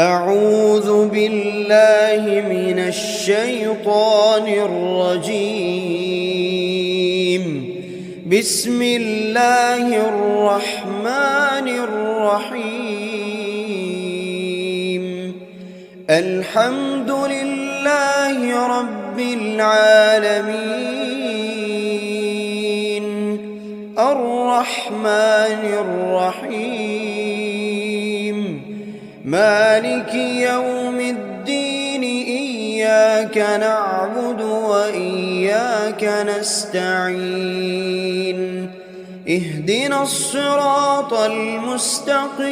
أعوذ بالله من الشيطان الرجيم. بسم الله الرحمن الرحيم. الحمد لله رب العالمين، الرحمن الرحيم، مالك يوم الدين. إياك نعبد وإياك نستعين. اهدنا الصراط المستقيم،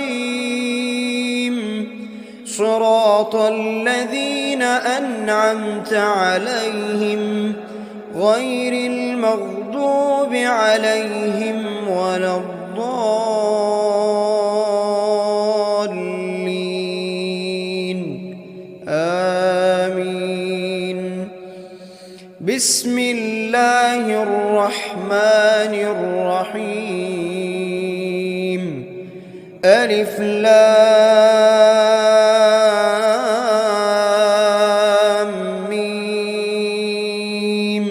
صراط الذين أنعمت عليهم غير المغضوب عليهم ولا الضالين. آمين. بسم الله الرحمن الرحيم. ألف لام ميم.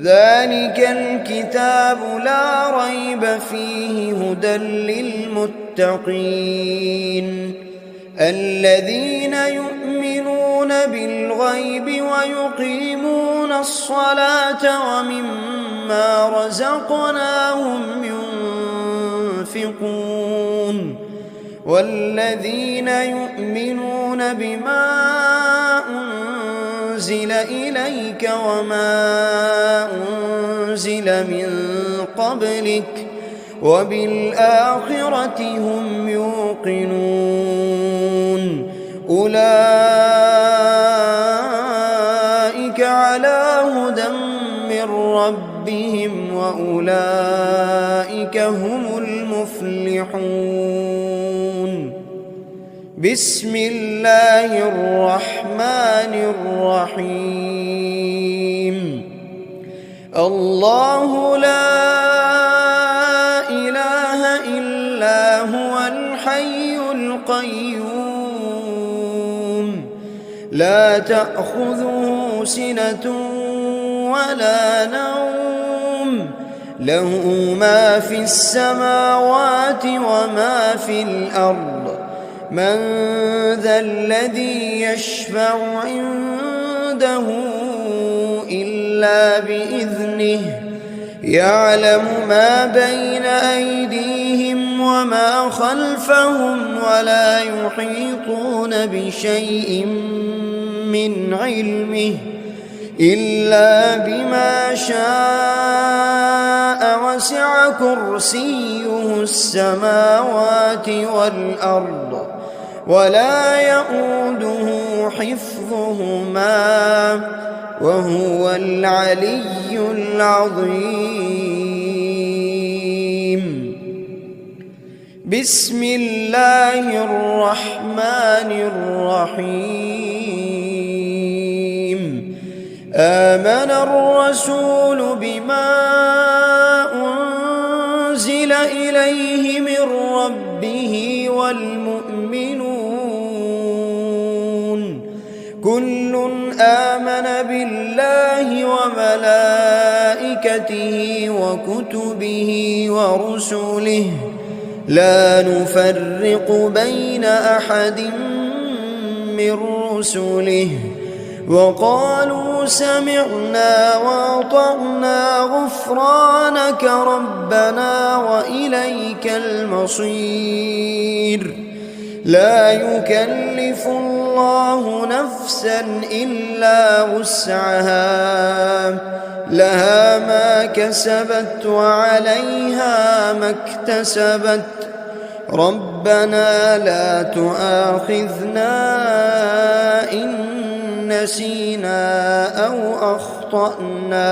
ذلك الكتاب لا ريب فيه هدى للمتقين، الذين يؤمنون بالغيب ويقيمون الصلاة ومما رزقناهم ينفقون، والذين يؤمنون بما أنزل إليك وما أنزل من قبلك وبالآخرة هم يوقنون. أولئك على هدى من ربهم وأولئك هم المفلحون. بسم الله الرحمن الرحيم. الله لا إله إلا هو الحي القيوم، لا تأخذه سنة ولا نوم، له ما في السماوات وما في الأرض. من ذا الذي يشفع عنده إلا بإذنه، يعلم ما بين أيديهم وما خلفهم ولا يحيطون بشيء من علمه إلا بما شاء، وسع كرسيه السماوات والأرض ولا يؤوده حفظهما وهو العلي العظيم. بسم الله الرحمن الرحيم. آمن الرسول بما أنزل إليه من ربه والمؤمنون، كل آمن بالله وملائكته وكتبه ورسله، لا نفرق بين أحد من رسله، وقالوا سمعنا وأطعنا غفرانك ربنا وإليك المصير. لا يكلف الله نفسا إلا وسعها، لها ما كسبت وعليها ما اكتسبت. ربنا لا تؤاخذنا إن نسينا أو أخطأنا،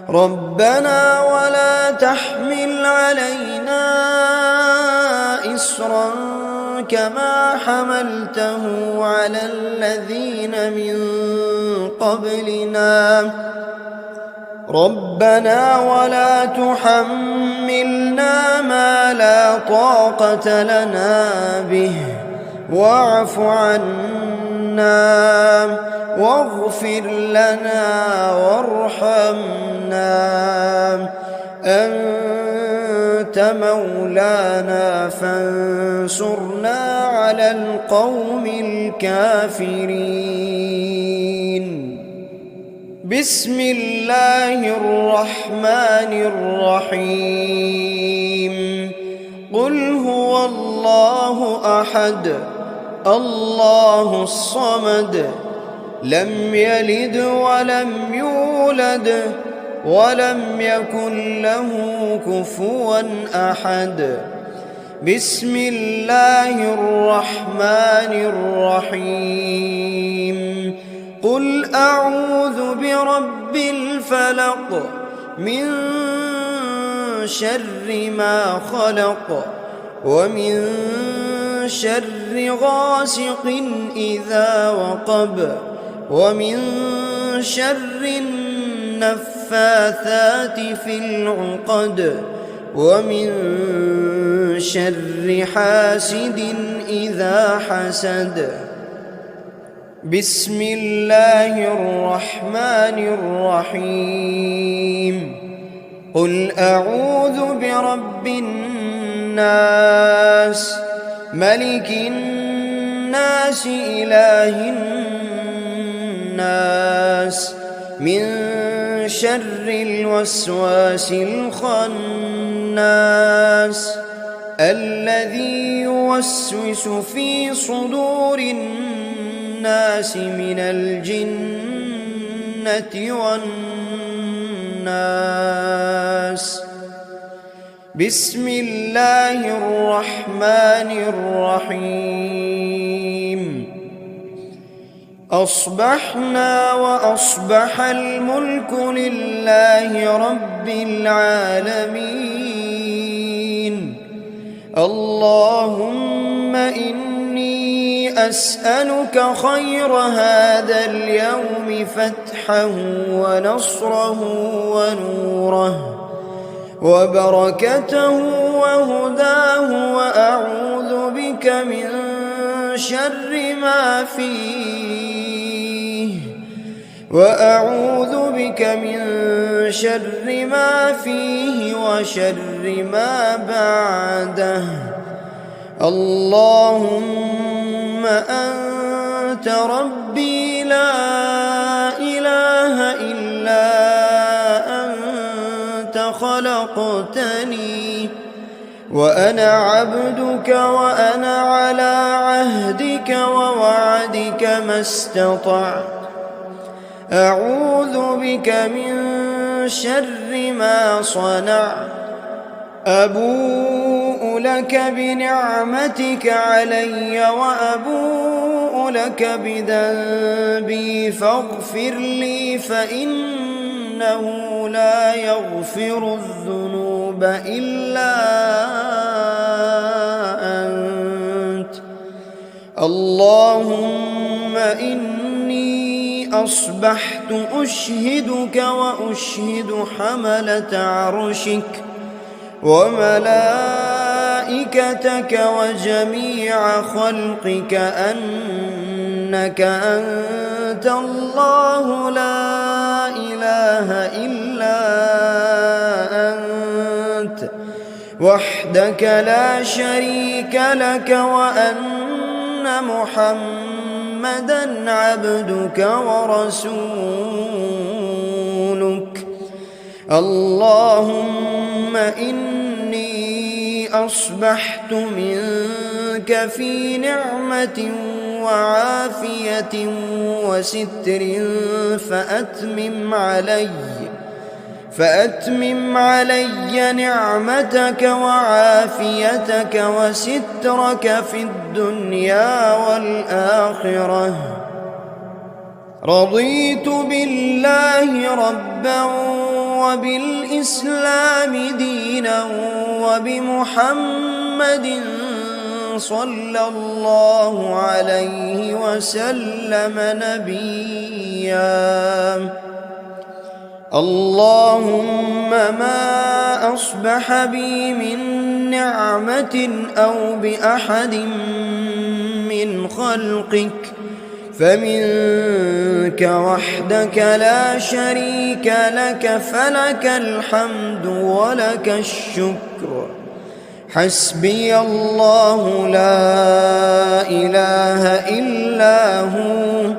ربنا ولا تحمل علينا إصرا كما حملته على الذين من قبلنا، ربنا ولا تحملنا ما لا طاقة لنا به واعف عنا واغفر لنا وارحمنا أنت مولانا فانصرنا على القوم الكافرين. بسم الله الرحمن الرحيم. قل هو الله أحد الله الصمد لم يلد ولم يولد ولم يكن له كفوا أحد. بسم الله الرحمن الرحيم. قل أعوذ برب الفلق من شر ما خلق ومن شر غاسق إذا وقب ومن شر النفاثات في العقد ومن شر حاسد إذا حسد. بسم الله الرحمن الرحيم. قل أعوذ برب الناس ملك الناس إله الناس من شر الوسواس الخناس الذي يوسوس في صدور الناس من الجنة والناس. بسم الله الرحمن الرحيم. أصبحنا وأصبح الملك لله رب العالمين. اللهم إني أسألك خير هذا اليوم فتحه ونصره ونوره وبركته وهداه وأعوذ بك من شر ما فيه وشر ما بعده. اللهم أنت ربي لا إله إلا أنت خلقتني وأنا عبدك وأنا على عهدك ووعدك ما استطعت. أعوذ بك من شر ما صنعت. أبوء لك بنعمتك علي وأبوء لك بذنبي فاغفر لي فإنه لا يغفر الذنوب إلا أنت. اللهم إني أصبحت أشهدك وأشهد حملة عرشك وملائكتك وجميع خلقك أنك أنت الله لا إله إلا أنت وحدك لا شريك لك وأن محمدًا عبدك ورسولك. اللهم إني أصبحت منك في نعمة وعافية وستر فأتمم علي نعمتك وعافيتك وسترك في الدنيا والآخرة. رضيت بالله ربا وبالإسلام دينا وبمحمد صلى الله عليه وسلم نبيا. اللهم ما أصبح بي من نعمة أو بأحد من خلقك فمنك وحدك لا شريك لك فلك الحمد ولك الشكر. حسبي الله لا إله إلا هو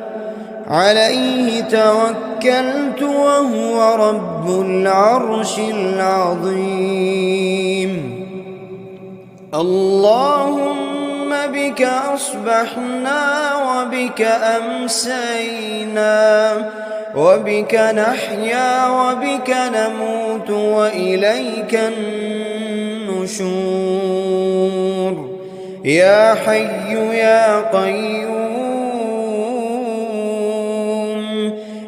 عليه توكلت وهو رب العرش العظيم. اللهم بك أصبحنا وبك أمسينا وبك نحيا وبك نموت وإليك النشور. يا حي يا قيوم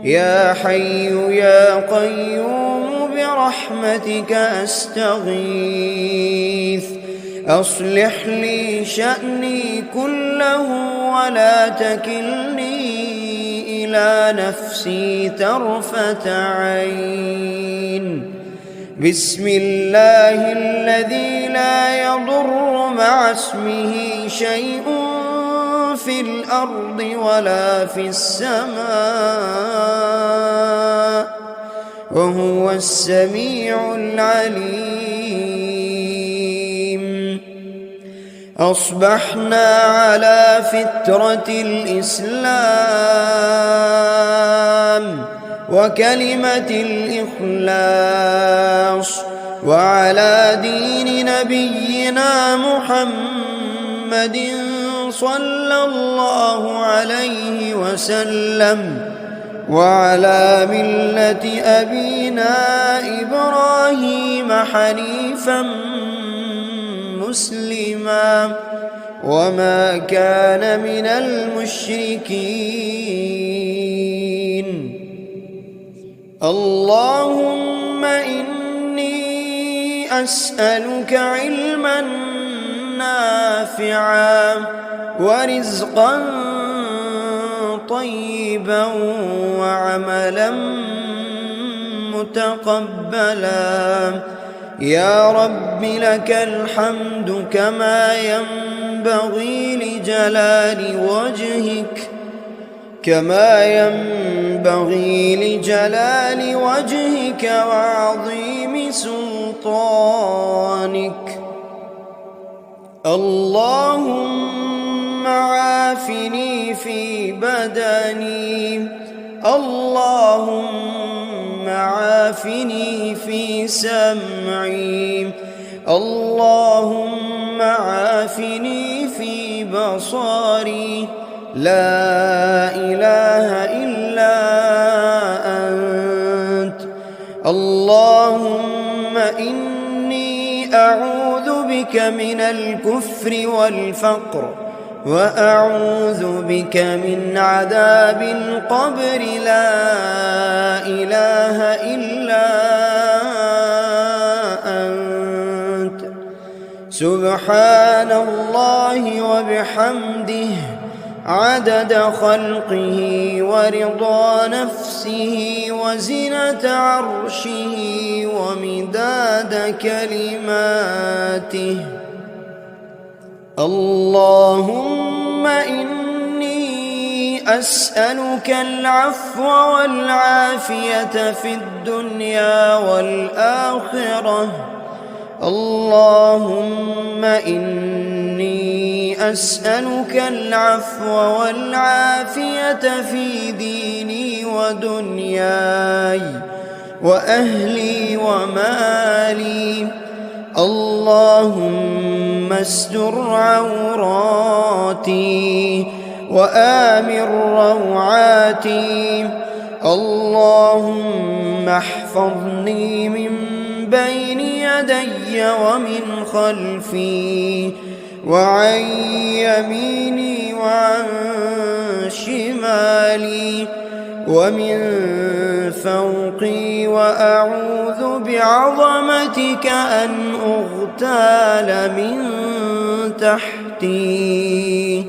يا حي يا قيوم برحمتك أستغيث. أصلح لي شأني كله ولا تكلني إلى نفسي طرفة عين. بسم الله الذي لا يضر مع اسمه شيء في الأرض ولا في السماء وهو السميع العليم. أصبحنا على فطرة الإسلام وكلمة الإخلاص وعلى دين نبينا محمد صلى الله عليه وسلم وعلى ملة أبينا إبراهيم حنيفا مسلما وما كان من المشركين. اللهم إني أسألك علما نافعا ورزقا طيبا وعملا متقبلا. يا رب لك الحمد كما ينبغي لجلال وجهك وعظيم سلطانك. اللهم عافني في بدني اللهم عافني في سمعي اللهم عافني في بصري. لا إله إلا أنت. اللهم إني أعوذ بك من الكفر والفقر وأعوذ بك من عذاب القبر. لا إله إلا أنت. سبحان الله وبحمده عدد خلقه ورضا نفسه وزنة عرشه ومداد كلماته. اللهم إني أسألك العفو والعافية في الدنيا والآخرة. اللهم إني أسألك العفو والعافية في ديني ودنياي وأهلي ومالي. اللهم استر عوراتي وآمن روعاتي. اللهم احفظني من بين يدي ومن خلفي وعن يميني وعن شمالي ومن فوقي وأعوذ بعظمتك أن أغتال من تحتي.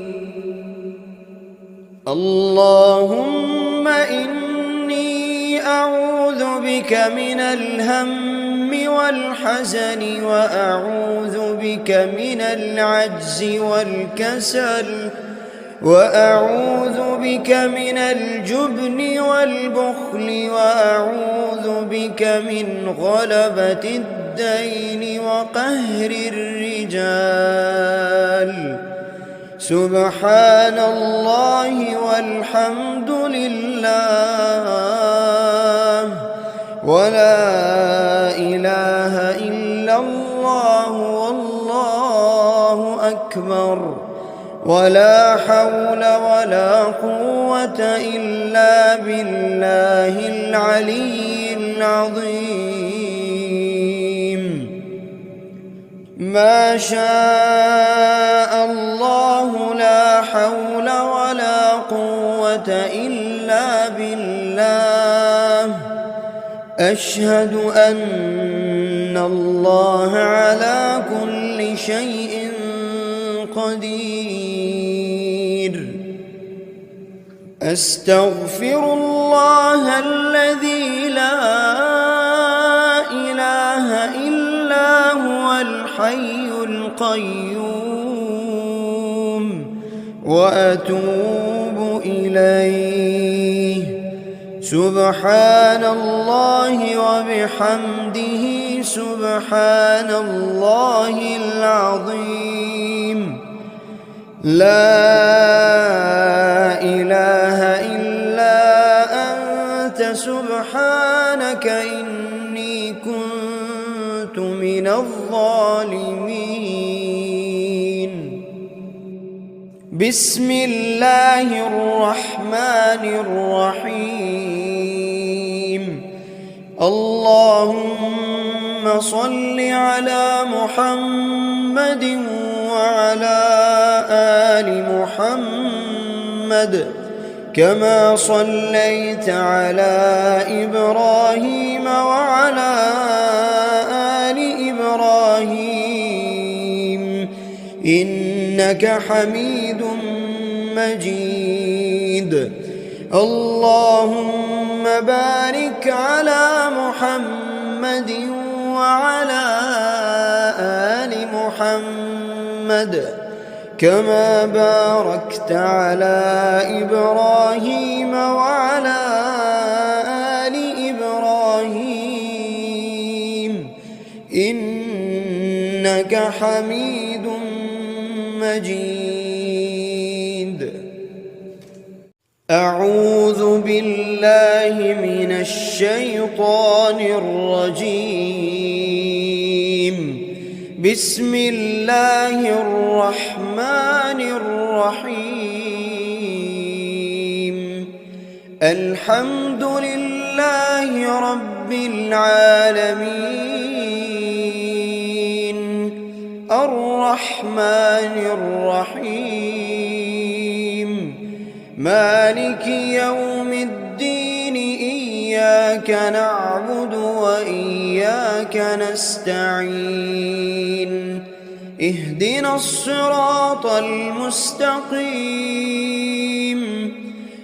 اللهم إني أعوذ بك من الهم والحزن وأعوذ بك من العجز والكسل وأعوذ بك من الجبن والبخل وأعوذ بك من غلبة الدين وقهر الرجال. سبحان الله والحمد لله ولا إله إلا الله والله أكبر ولا حول ولا قوة إلا بالله العلي العظيم. ما شاء الله لا حول ولا قوة إلا بالله. أشهد أن الله على كل شيء قدير. أستغفر الله الذي لا إله إلا هو الحي القيوم وأتوب إليه. سبحان الله وبحمده سبحان الله العظيم. لا إله إلا أنت سبحانك إني كنت من الظالمين. بسم الله الرحمن الرحيم. اللهم صل على محمد وعلى آل محمد كما صليت على إبراهيم وعلى آل إبراهيم إنك حميد مجيد. اللهم بارك على محمد وعلى آل محمد كما باركت على إبراهيم وعلى آل إبراهيم إنك حميد مجيد. أعوذ بالله من الشيطان الرجيم. بسم الله الرحمن الرحيم. الحمد لله رب العالمين الرحمن الرحيم مالك يوم الدين. إياك نعبد وإياك نستعين. اهدنا الصراط المستقيم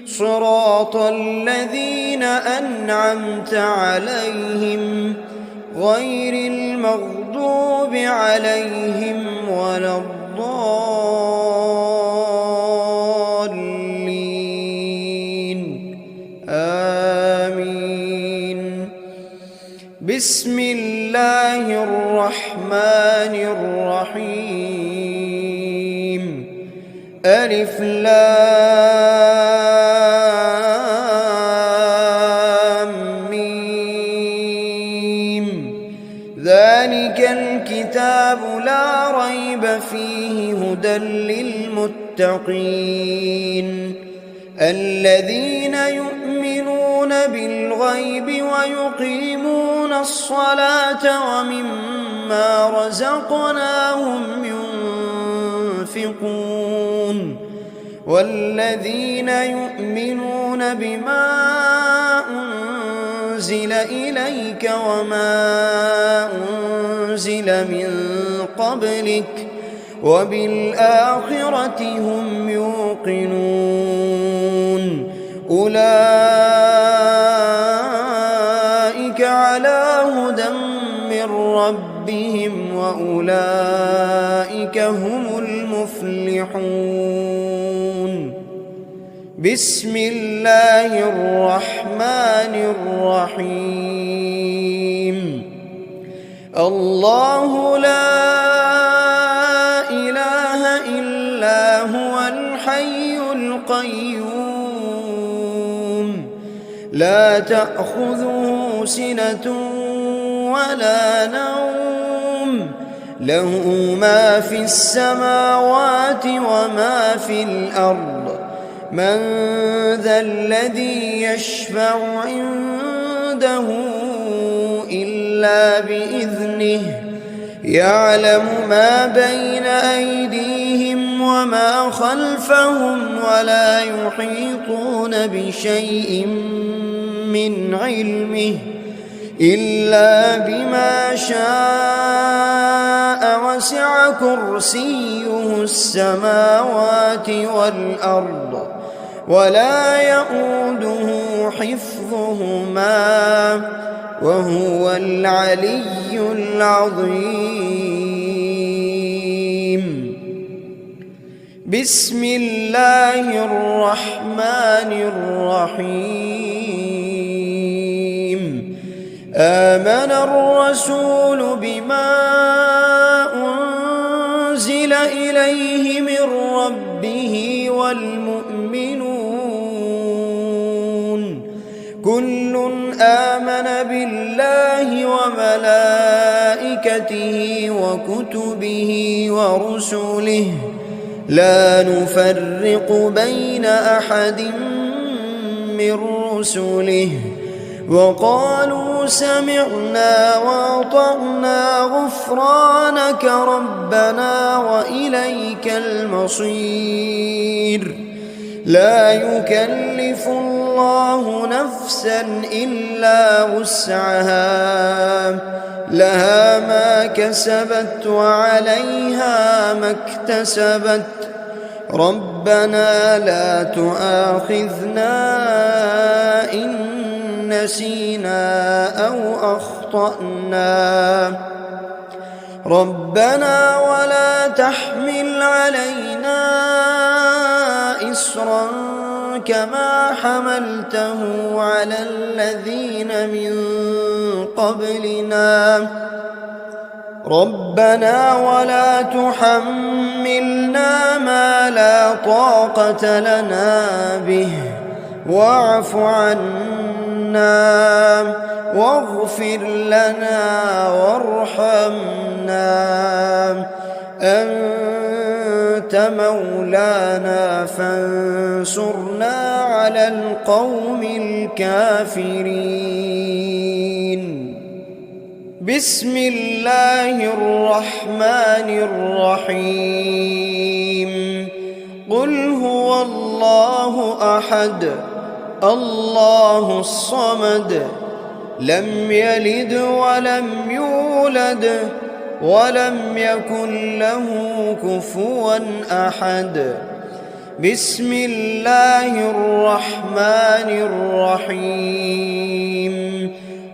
صراط الذين أنعمت عليهم غير المغضوب عليهم ولا الضالين. آمين. بسم الله الرحمن الرحيم. ألف لام ميم. ذلك الكتاب لا ريب فيه هدى للمتقين الذين يؤمنون بالغيب ويقيمون الصلاة ومما رزقناهم ينفقون والذين يؤمنون بما أنزل إليك وما أنزل من قبلك وبالآخرة هم يوقنون. أولئك على هدى من ربهم وأولئك هم المفلحون. بسم الله الرحمن الرحيم الله لا إله إلا هو الحي القيوم لا تأخذه سنة ولا نوم له ما في السماوات وما في الأرض من ذا الذي يشفع عنده إلا بإذنه يعلم ما بين أيديهم وما خلفهم ولا يحيطون بشيء من علمه إلا بما شاء وسع كرسيه السماوات والأرض ولا يؤوده حفظهما وهو العلي العظيم بسم الله الرحمن الرحيم آمن الرسول بما أنزل إليه من ربه والمؤمنون كل آمن بالله وملائكته وكتبه ورسله لا نفرق بين أحد من رسله وقالوا سمعنا وأطعنا غفرانك ربنا وإليك المصير لا يكلف الله نفسا إلا وسعها لها ما كسبت وعليها ما اكتسبت ربنا لا تؤاخذنا إن نسينا أو أخطأنا ربنا ولا تحمل علينا إصرا كما حملته على الذين من قبلنا ربنا ولا تحملنا ما لا طاقة لنا به واعف عنا واغفر لنا وارحمنا أنت مولانا فانصرنا على القوم الكافرين بسم الله الرحمن الرحيم قل هو الله أحد الله الصمد لم يلد ولم يولد ولم يكن له كفوا أحد بسم الله الرحمن الرحيم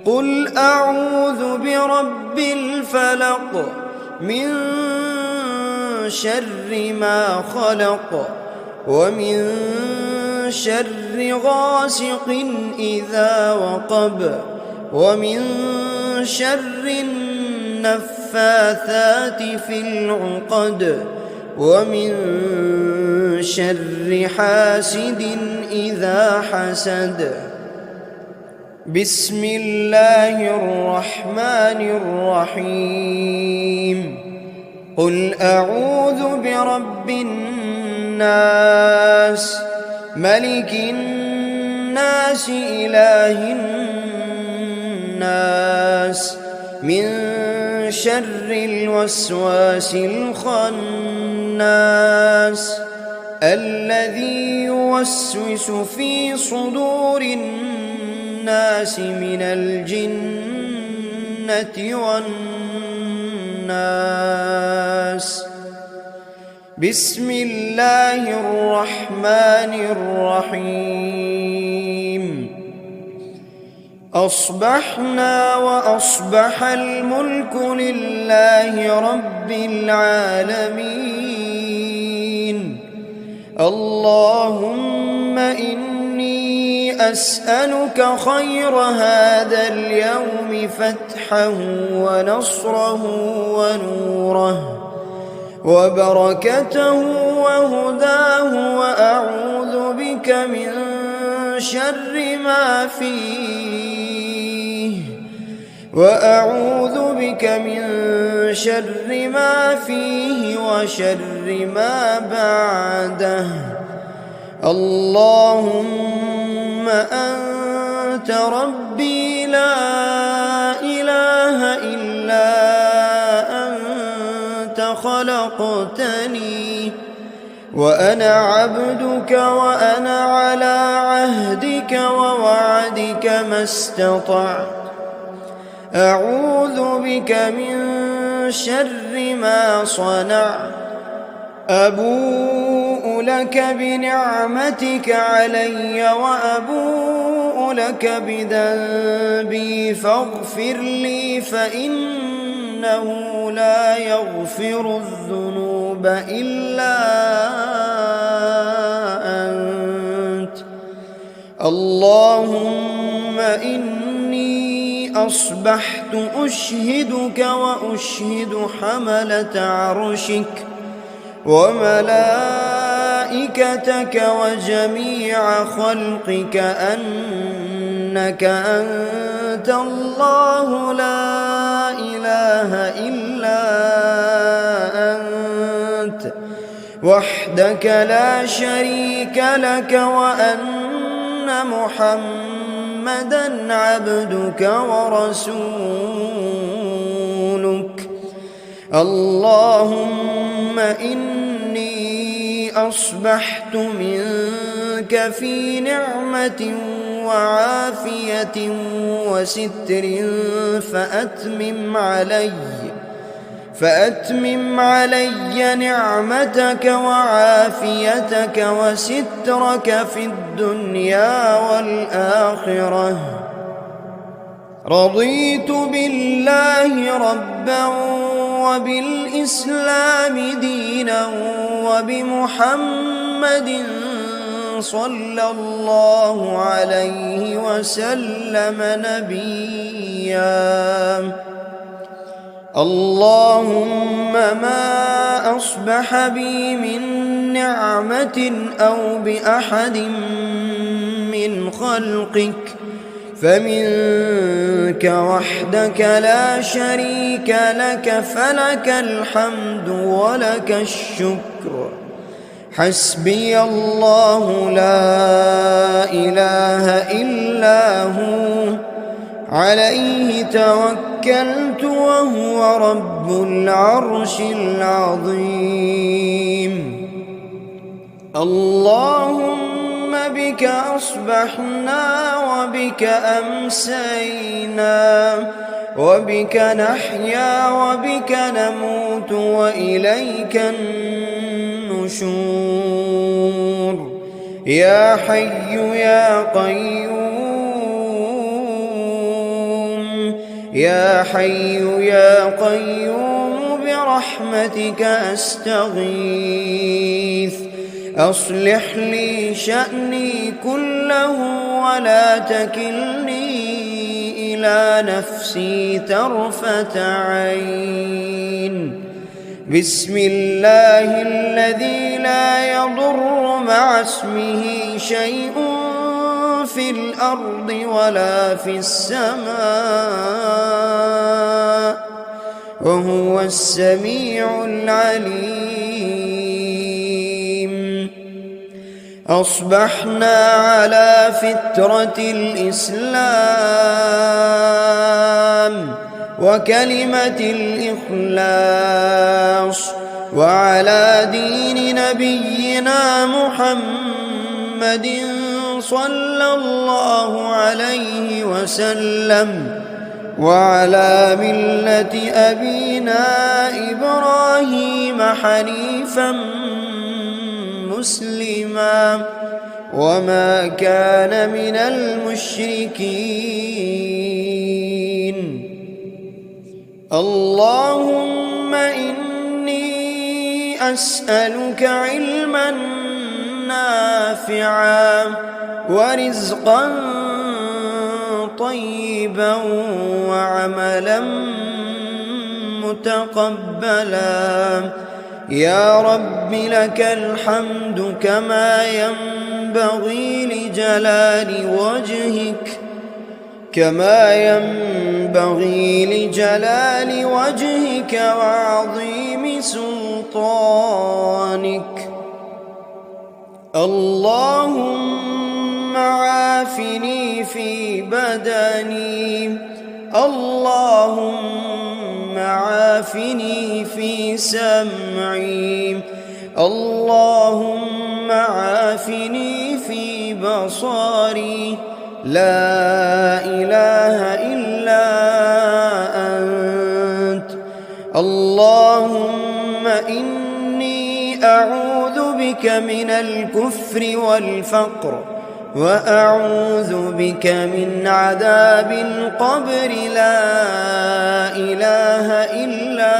قل أعوذ برب الفلق من شر ما خلق ومن شر غاسق إذا وقب ومن شر النفاثات في العقد ومن شر حاسد إذا حسد بسم الله الرحمن الرحيم قل أعوذ برب الناس ملك الناس إله الناس من شر الوسواس الخناس الذي يوسوس في صدور الناس من الجنة والناس بسم الله الرحمن الرحيم أصبحنا وأصبح الملك لله رب العالمين اللهم إني أسألك خير هذا اليوم فتحه ونصره ونوره وبركته وهداه، وأعوذ بك من شر ما فيه وشر ما بعده. اللهم أنت ربي لا إله إلا أنت خلقتني وأنا عبدك وأنا على عهدك ووعدك ما استطعت. أعوذ بك من شر ما صنعت. أبوء لك بنعمتك علي وأبوء لك بذنبي فاغفر لي فإنه لا يغفر الذنوب إلا أنت. اللهم إني أصبحت أشهدك وأشهد حملة عرشك وملائكتك وجميع خلقك أنك أنت الله لا إله إلا أنت وحدك لا شريك لك، وأن محمدًا عبدك ورسولك. اللهم إني أصبحت منك في نعمة وعافية وستر فأتمم علي نعمتك وعافيتك وسترك في الدنيا والآخرة. رضيت بالله ربا وبالإسلام دينا وبمحمد صلى الله عليه وسلم نبيا. اللهم ما أصبح بي من نعمة أو بأحد من خلقك فمنك وحدك لا شريك لك، فلك الحمد ولك الشكر. حسبي الله لا إله إلا هو عليه توكلت وهو رب العرش العظيم. اللهم بك أصبحنا وبك أمسينا وبك نحيا وبك نموت وإليك النشور. يا حي يا قيوم، يا حي يا قيوم برحمتك أستغيث. أصلح لي شأني كله ولا تكلني إلى نفسي طرفة عين. بسم الله الذي لا يضر مع اسمه شيء في الأرض ولا في السماء وهو السميع العليم. أصبحنا على فطرة الإسلام وكلمة الإخلاص وعلى دين نبينا محمد صلى الله عليه وسلم وعلى ملة أبينا إبراهيم حنيفا مسلما وما كان من المشركين. اللهم إني أسألك علما نافعا نافعا ورزقا طيبا وعملا متقبلا. يا رب لك الحمد كما ينبغي لجلال وجهك وعظيم سلطانك. اللهم عافني في بدني، اللهم عافني في سمعي، اللهم عافني في بصري. لا إله إلا أنت. اللهم إني أعوذ بك من الكفر والفقر، وأعوذ بك من عذاب القبر. لا إله إلا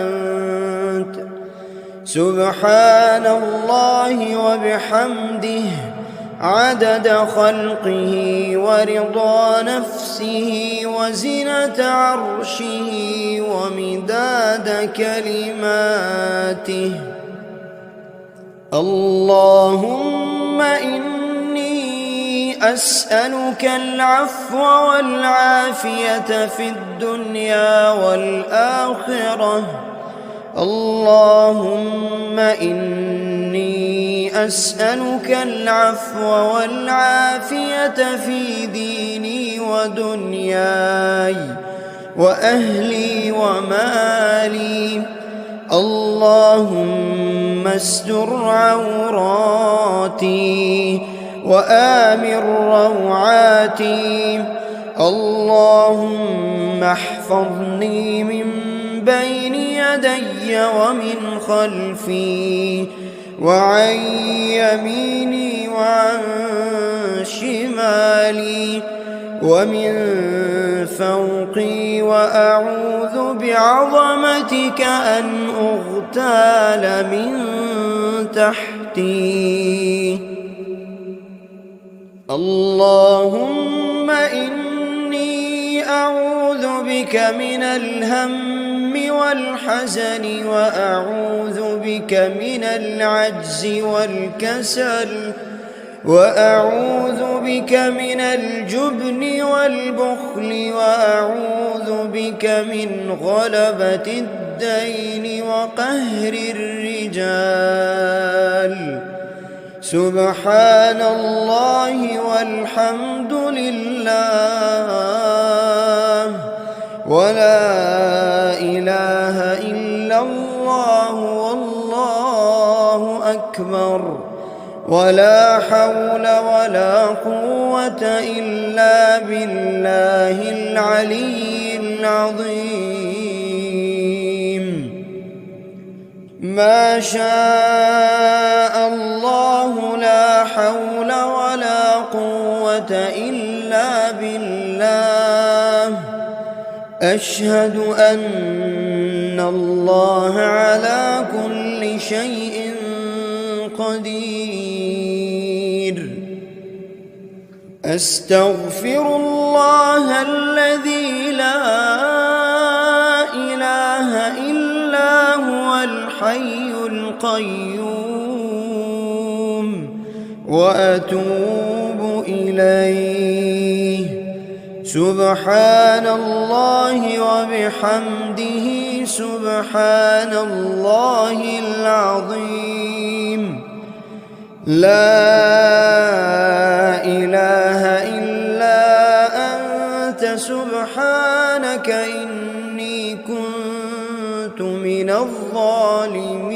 أنت. سبحان الله وبحمده عدد خلقه ورضا نفسه وزنة عرشه ومداد كلماته. اللهم إني أسألك العفو والعافية في الدنيا والآخرة. اللهم إني أسألك العفو والعافية في ديني ودنياي وأهلي ومالي. اللهم استر عوراتي وآمن روعاتي. اللهم احفظني من بين يدي ومن خلفي وعن يميني وعن شمالي ومن فوقي، وأعوذ بعظمتك أن أغتال من تحتي. اللهم إني أعوذ بك من الهم والحزن، وأعوذ بك من العجز والكسل، وأعوذ بك من الجبن والبخل، وأعوذ بك من غلبة الدين وقهر الرجال. سبحان الله والحمد لله ولا إله إلا الله والله أكبر، ولا حول ولا قوة إلا بالله العلي العظيم. ما شاء الله لا حول ولا قوة إلا بالله. أشهد أن الله على كل شيء قدير. أستغفر الله الذي لا إله إلا هو الحي القيوم، وأتوب إليه. سبحان الله وبحمده سبحان الله العظيم. لا إله إلا أنت سبحانك إني كنت من الظالمين.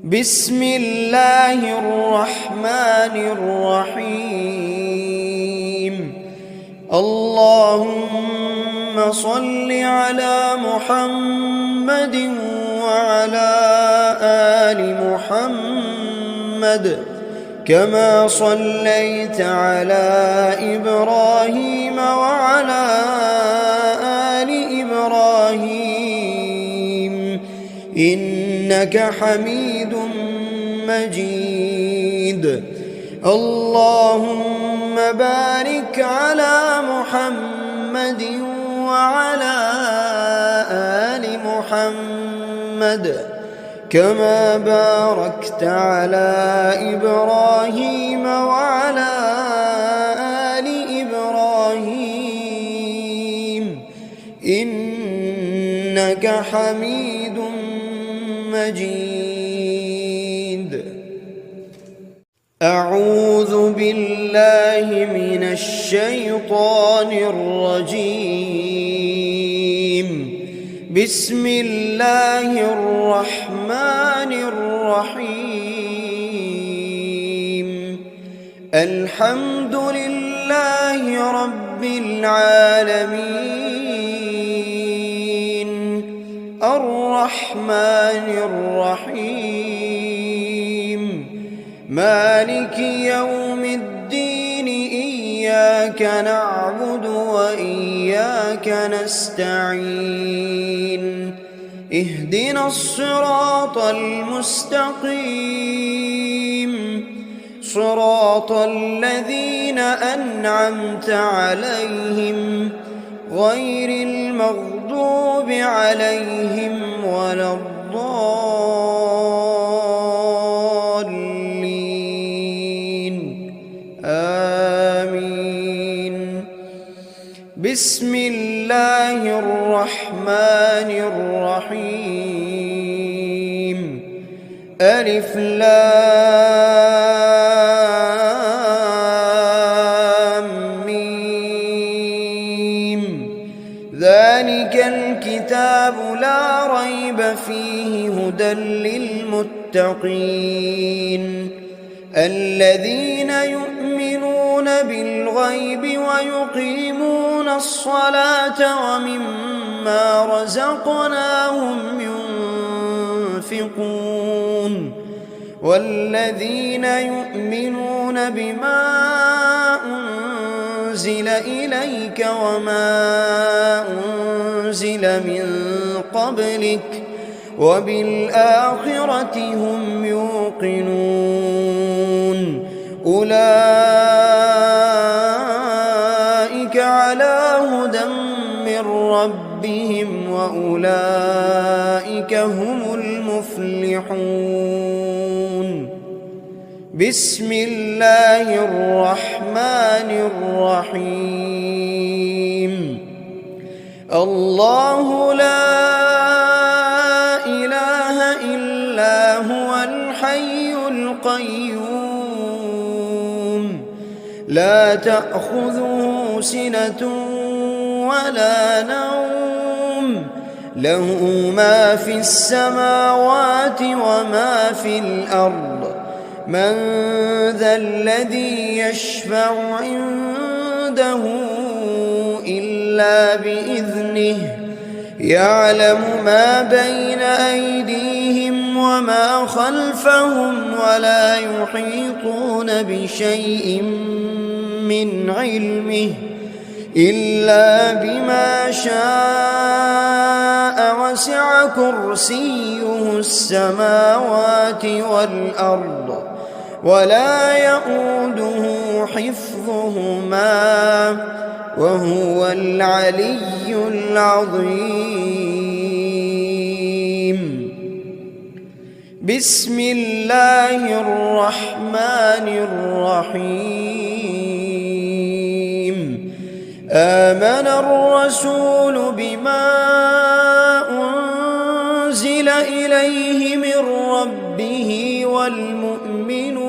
بسم الله الرحمن الرحيم. اللهم صل على محمد وعلى آل محمد كما صليت على إبراهيم وعلى آل إبراهيم إنك حميد مجيد. اللهم بارك على محمد وعلى آل محمد كما باركت على إبراهيم وعلى آل إبراهيم إنك حميد مجيد. أعوذ بالله من الشيطان الرجيم. بسم الله الرحمن الرحيم. الحمد لله رب العالمين الرحمن الرحيم مالك يوم الدين إياك نعبد وإياك نستعين اهدنا الصراط المستقيم صراط الذين أنعمت عليهم غير المغضوب عليهم ولا الضالين آمين. بسم الله الرحمن الرحيم. ألف لام ميم. ذلك الكتاب لا ريب فيه هدى للمتقين الذين يؤمنون بالغيب ويقيمون الصلاة ومما رزقناهم ينفقون والذين يؤمنون بما أنزل إليك وما أنزل من قبلك وبالآخرة هم يوقنون أولئك على هدى من ربهم وأولئك هم المفلحون. بسم الله الرحمن الرحيم. الله لا إله إلا هو الحي القيوم لا تأخذه سنة ولا نوم له ما في السماوات وما في الأرض من ذا الذي يشفع عنده إلا بإذنه يعلم ما بين أيديهم وما خلفهم ولا يحيطون بشيء من علمه إلا بما شاء وسع كرسيه السماوات والأرض ولا يؤوده حفظهما وهو العلي العظيم. بسم الله الرحمن الرحيم. آمن الرسول بما أنزل إليه من ربه والمؤمنون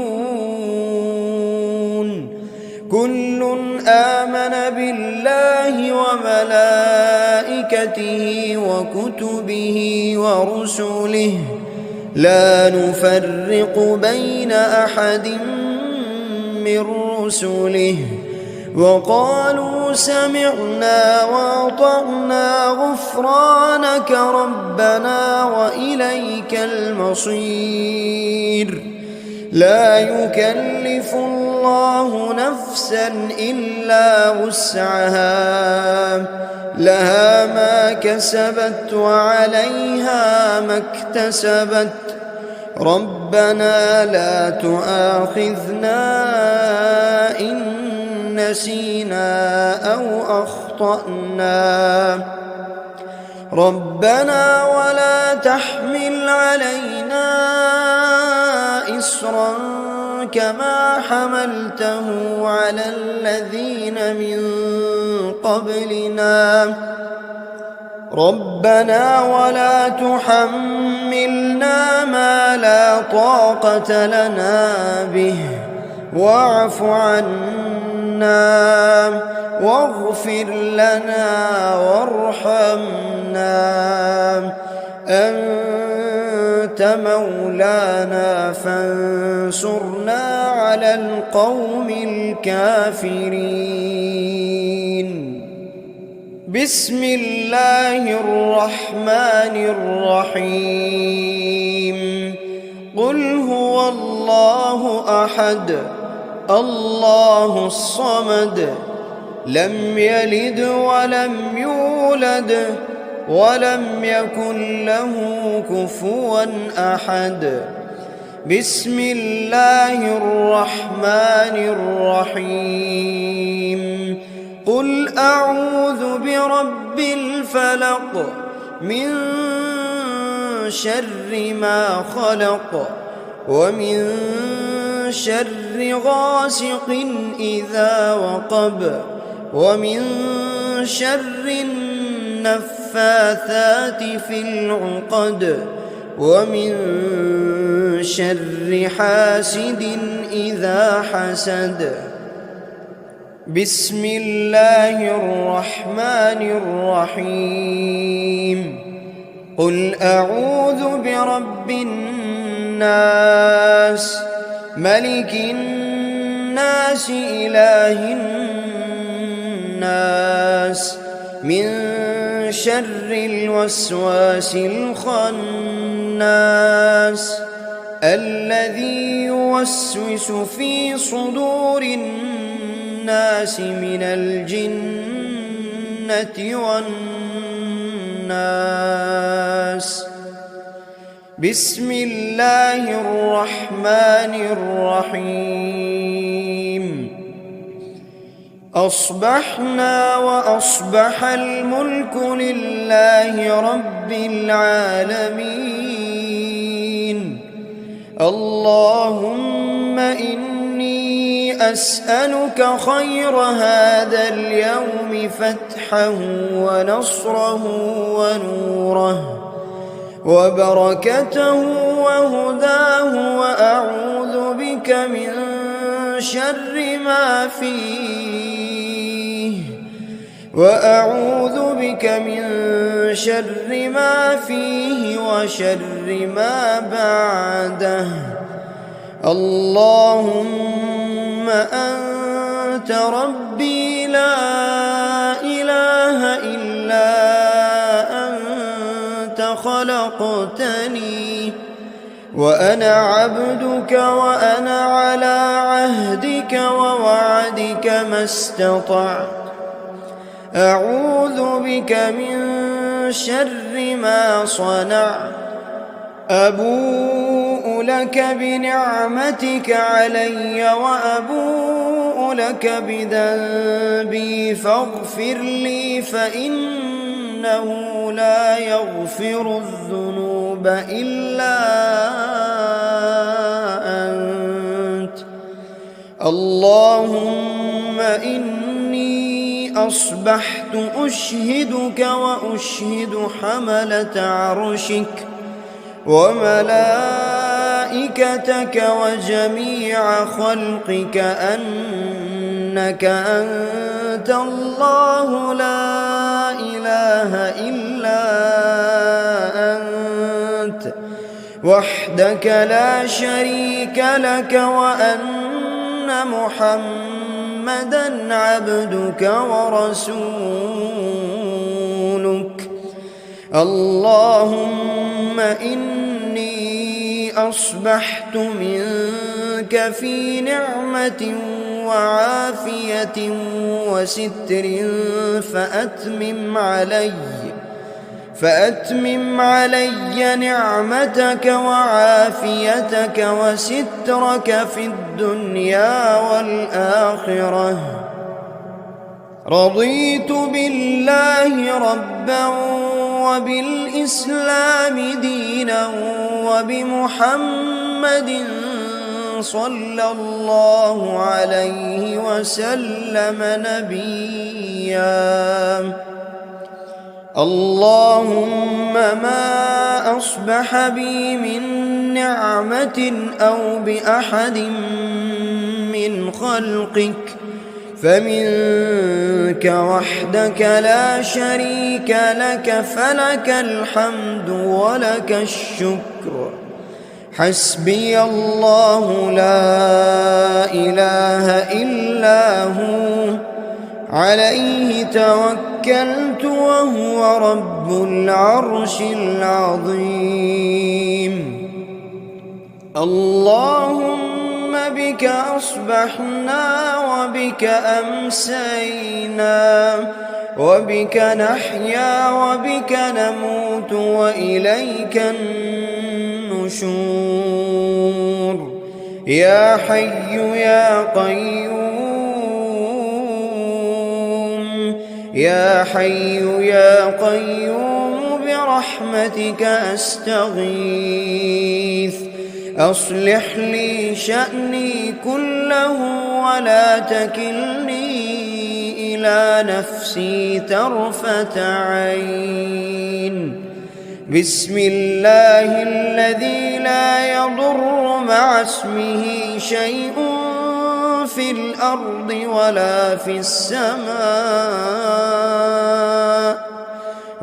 كل آمن بالله وملائكته وكتبه ورسله لا نفرق بين أحد من رسله وقالوا سمعنا وأطعنا غفرانك ربنا وإليك المصير. لا يكلف الله نفسا إلا وسعها لها ما كسبت وعليها ما اكتسبت ربنا لا تؤاخذنا إن نسينا أو أخطأنا ربنا ولا تحمل علينا إصرا كما حملته على الذين من قبلنا ربنا ولا تحملنا ما لا طاقة لنا به واعف عنا واغفر لنا وارحمنا أنت مولانا فانصرنا على القوم الكافرين. بسم الله الرحمن الرحيم. قل هو الله أحد الله الصمد لم يلد ولم يولد ولم يكن له كفوا أحد. بسم الله الرحمن الرحيم. قل أعوذ برب الفلق من شر ما خلق ومن شر غاسق إذا وقب ومن شر النفاثات في العقد ومن شر حاسد إذا حسد. بسم الله الرحمن الرحيم. قل أعوذ برب الناس ملك الناس إله الناس من شر الوسواس الخناس الذي يوسوس في صدور الناس من الجنة والناس. بسم الله الرحمن الرحيم. أصبحنا وأصبح الملك لله رب العالمين. اللهم إني أسألك خير هذا اليوم فتحه ونصره ونوره وبركته وهداه وأعوذ بك من شر ما فيه وشر ما بعده. اللهم أنت ربي لا إله إلا أنت خلقتني وأنا عبدك وأنا على عهدك ووعدك ما استطعت. أعوذ بك من شر ما صنعت. أبوء لك بنعمتك علي وأبوء لك بذنبي فاغفر لي فإنه لا يغفر الذنوب إلا أنت. اللهم إني أصبحت أشهدك وأشهد حملة عرشك وملائكتك وجميع خلقك أنك أنت الله لا إله إلا أنت وحدك لا شريك لك وأن محمدًا عبدك ورسولك. اللهم إني أصبحت منك في نعمة وعافية وستر فأتمم علي نعمتك وعافيتك وسترك في الدنيا والآخرة. رضيت بالله ربا وبالإسلام دينا وبمحمد صلى الله عليه وسلم نبيا. اللهم ما أصبح بي من نعمة أو بأحد من خلقك فمنك وحدك لا شريك لك، فلك الحمد ولك الشكر. حسبي الله لا إله إلا هو، عليه توكلت وهو رب العرش العظيم. اللهم بك أصبحنا وبك أمسينا وبك نحيا وبك نموت وإليك النشور. يا حي يا قيوم، يا حي يا قيوم برحمتك أستغيث. أصلح لي شأني كله ولا تكلني إلى نفسي طرفة عين. بسم الله الذي لا يضر مع اسمه شيء في الأرض ولا في السماء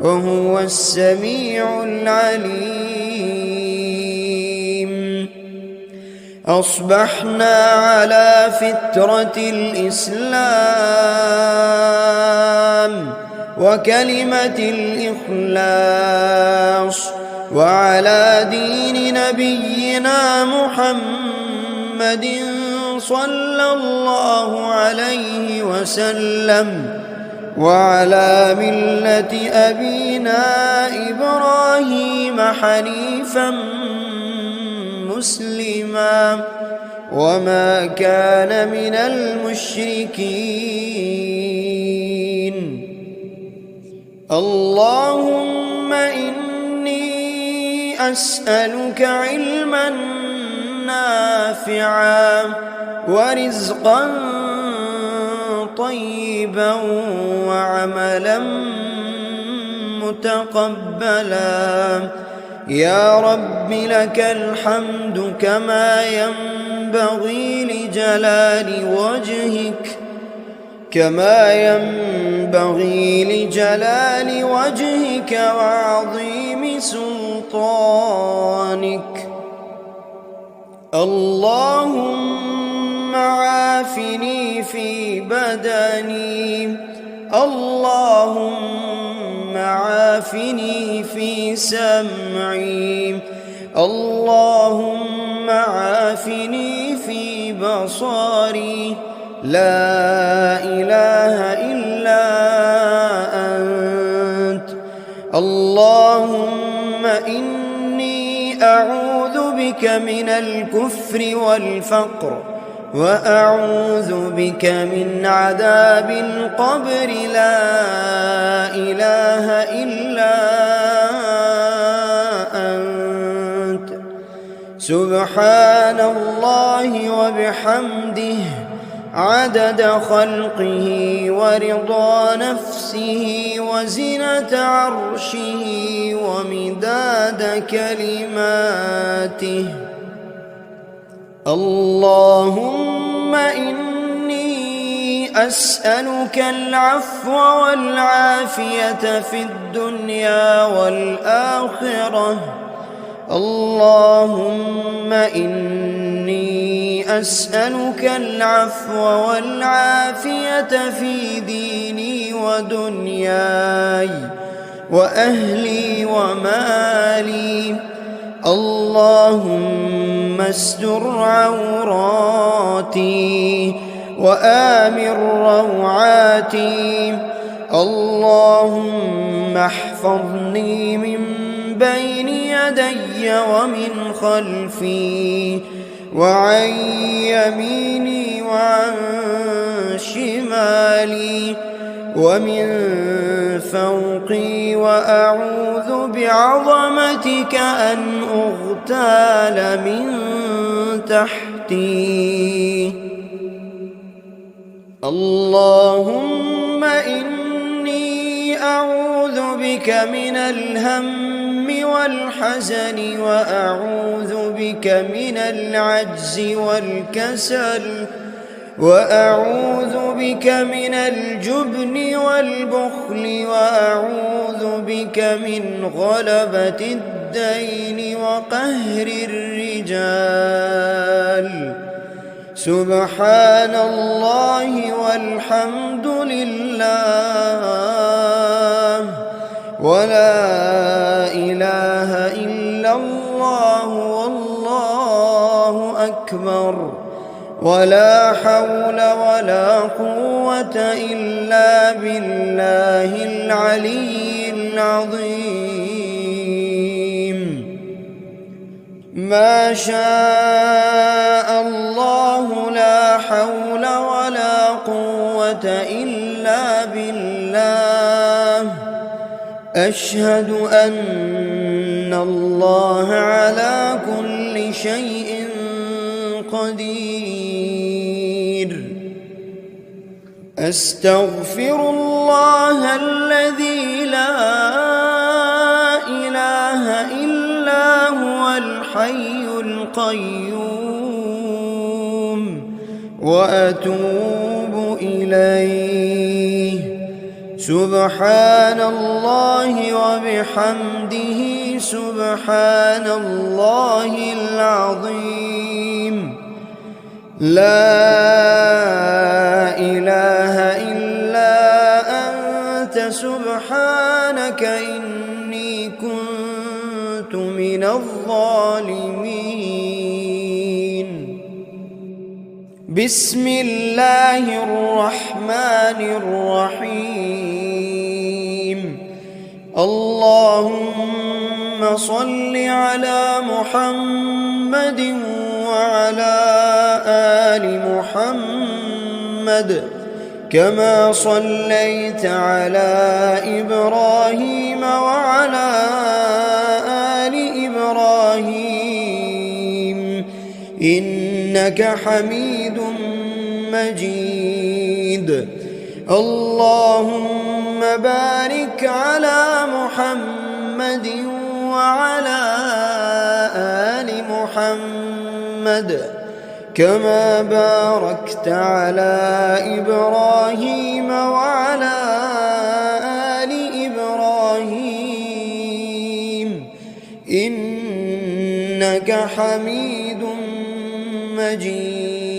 وهو السميع العليم. أصبحنا على فطرة الإسلام وكلمة الإخلاص وعلى دين نبينا محمد صلى الله عليه وسلم وعلى ملة أبينا إبراهيم حنيفا مسلما وما كان من المشركين. اللهم إني أسألك علما نافعا ورزقا طيبا وعملا متقبلا. يا رب لك الحمد كما ينبغي لجلال وجهك وعظيم سلطانك. اللهم عافني في بدني، اللهم عافني في سمعي، اللهم عافني في بصري. لا إله إلا أنت. اللهم إني أعوذ بك من الكفر والفقر وأعوذ بك من عذاب القبر. لا إله إلا أنت. سبحان الله وبحمده عدد خلقه ورضا نفسه وزنة عرشه ومداد كلماته. اللهم إني أسألك العفو والعافية في الدنيا والآخرة. اللهم إني أسألك العفو والعافية في ديني ودنياي وأهلي ومالي. اللهم استر عوراتي وآمن روعاتي. اللهم احفظني من بين يدي ومن خلفي وعن يميني وعن شمالي ومن فوقي، وأعوذ بعظمتك أن أغتال من تحتي. اللهم إني أعوذ بك من الهم والحزن، وأعوذ بك من العجز والكسل، وأعوذ بك من الجبن والبخل، وأعوذ بك من غلبة الدين وقهر الرجال. سبحان الله والحمد لله ولا إله إلا الله والله أكبر، ولا حول ولا قوة إلا بالله العلي العظيم. ما شاء الله لا حول ولا قوة إلا بالله. أشهد أن الله على كل شيء قدير. أستغفر الله الذي لا إله إلا هو الحي القيوم، وأتوب إليه. سبحان الله وبحمده سبحان الله العظيم. لا إله إلا أنت سبحانك إني كنت من الظالمين. بسم الله الرحمن الرحيم. اللهم صل على محمد وعلى آل محمد كما صليت على إبراهيم وعلى آل إبراهيم إنك حميد مجيد. اللهم بارك على محمد وعلى آل محمد كما باركت على إبراهيم وعلى آل إبراهيم إنك حميد مجيد.